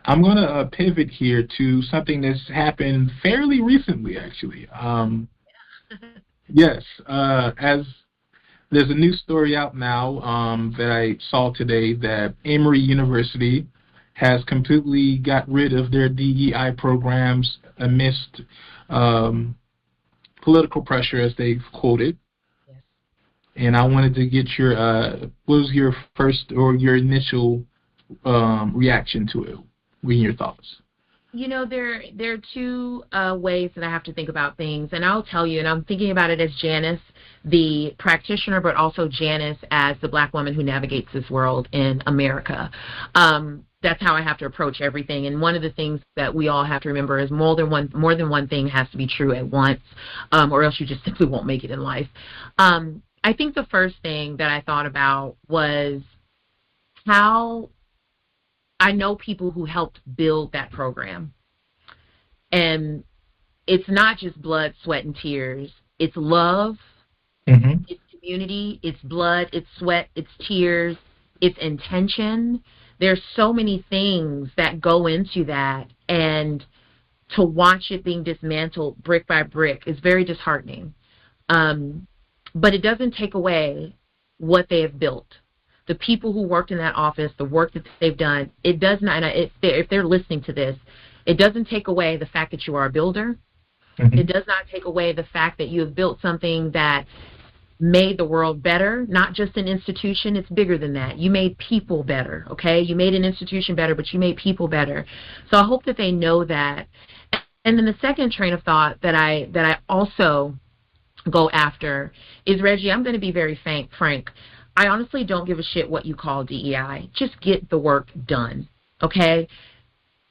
I'm going to pivot here to something that's happened fairly recently, actually. Yes, as there's a new story out now that I saw today that Emory University has completely got rid of their DEI programs amidst um, political pressure, as they've quoted. Yes. And I wanted to get your what was your first or your initial reaction to it? What are your thoughts? There are two ways that I have to think about things, and I'll tell you, and I'm thinking about it as Janis, the practitioner, but also Janis as the Black woman who navigates this world in America. That's how I have to approach everything. And one of the things that we all have to remember is more than one thing has to be true at once, or else you just simply won't make it in life. I think the first thing that I thought about was how I know people who helped build that program. And it's not just blood, sweat, and tears. It's love, it's community, it's blood, it's sweat, it's tears, it's intention. There's so many things that go into that. And to watch it being dismantled brick by brick is very disheartening. But it doesn't take away what they have built. The people who worked in that office, the work that they've done, it does not, and if they're listening to this, it doesn't take away the fact that you are a builder. It does not take away the fact that you have built something that made the world better, not just an institution. It's bigger than that. You made people better, okay? You made an institution better, but you made people better. So I hope that they know that. And then the second train of thought that I also go after is, Reggie, I'm going to be very frank. I honestly don't give a shit what you call DEI. Just get the work done, okay?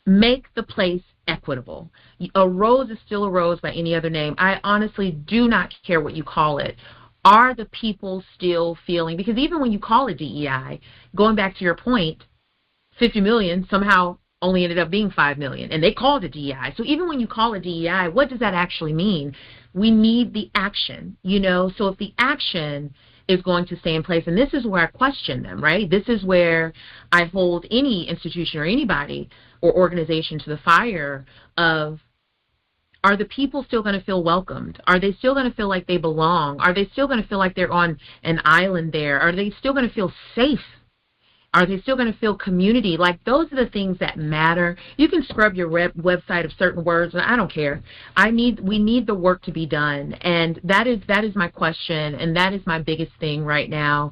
Make the place equitable. A rose is still a rose by any other name. I honestly do not care what you call it. Are the people still feeling, because even when you call it DEI, going back to your point, 50 million somehow only ended up being 5 million, and they called it DEI. So even when you call it DEI, what does that actually mean? We need the action, So if the action is going to stay in place, and this is where I question them, right? This is where I hold any institution or anybody or organization to the fire of, are the people still going to feel welcomed? Are they still going to feel like they belong? Are they still going to feel like they're on an island there? Are they still going to feel safe? Are they still going to feel community? Like, those are the things that matter. You can scrub your website of certain words, and I don't care. We need the work to be done, and that is my question, and that is my biggest thing right now.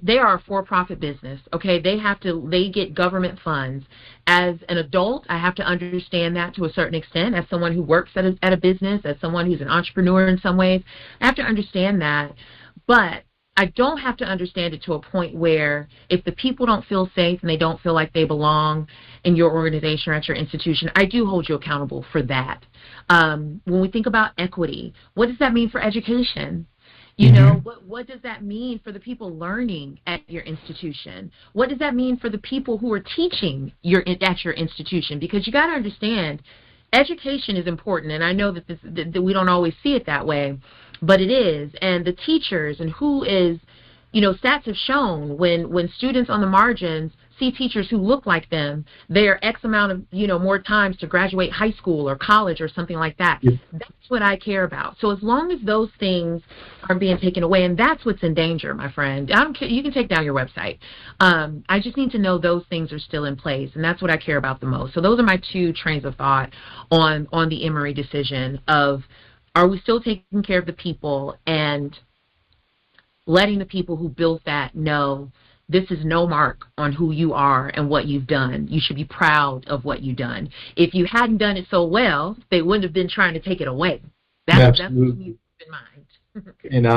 They are a for-profit business, okay? They get government funds. As an adult, I have to understand that to a certain extent. As someone who works at a business, as someone who's an entrepreneur in some ways, I have to understand that. But I don't have to understand it to a point where if the people don't feel safe and they don't feel like they belong in your organization or at your institution, I do hold you accountable for that. When we think about equity, what does that mean for education? What does that mean for the people learning at your institution? What does that mean for the people who are teaching at your institution? Because you got to understand, education is important, and I know that we don't always see it that way, but it is. And the teachers, and who is, stats have shown when students on the margins see teachers who look like them, they are X amount of, more times to graduate high school or college or something like that. Yeah. That's what I care about. So as long as those things are being taken away, and that's what's in danger, my friend. I don't care. You can take down your website. I just need to know those things are still in place, and that's what I care about the most. So those are my two trains of thought on the Emory decision of, are we still taking care of the people and letting the people who built that know this is no mark on who you are and what you've done. You should be proud of what you've done. If you hadn't done it so well, they wouldn't have been trying to take it away. That's what you need to keep in mind. And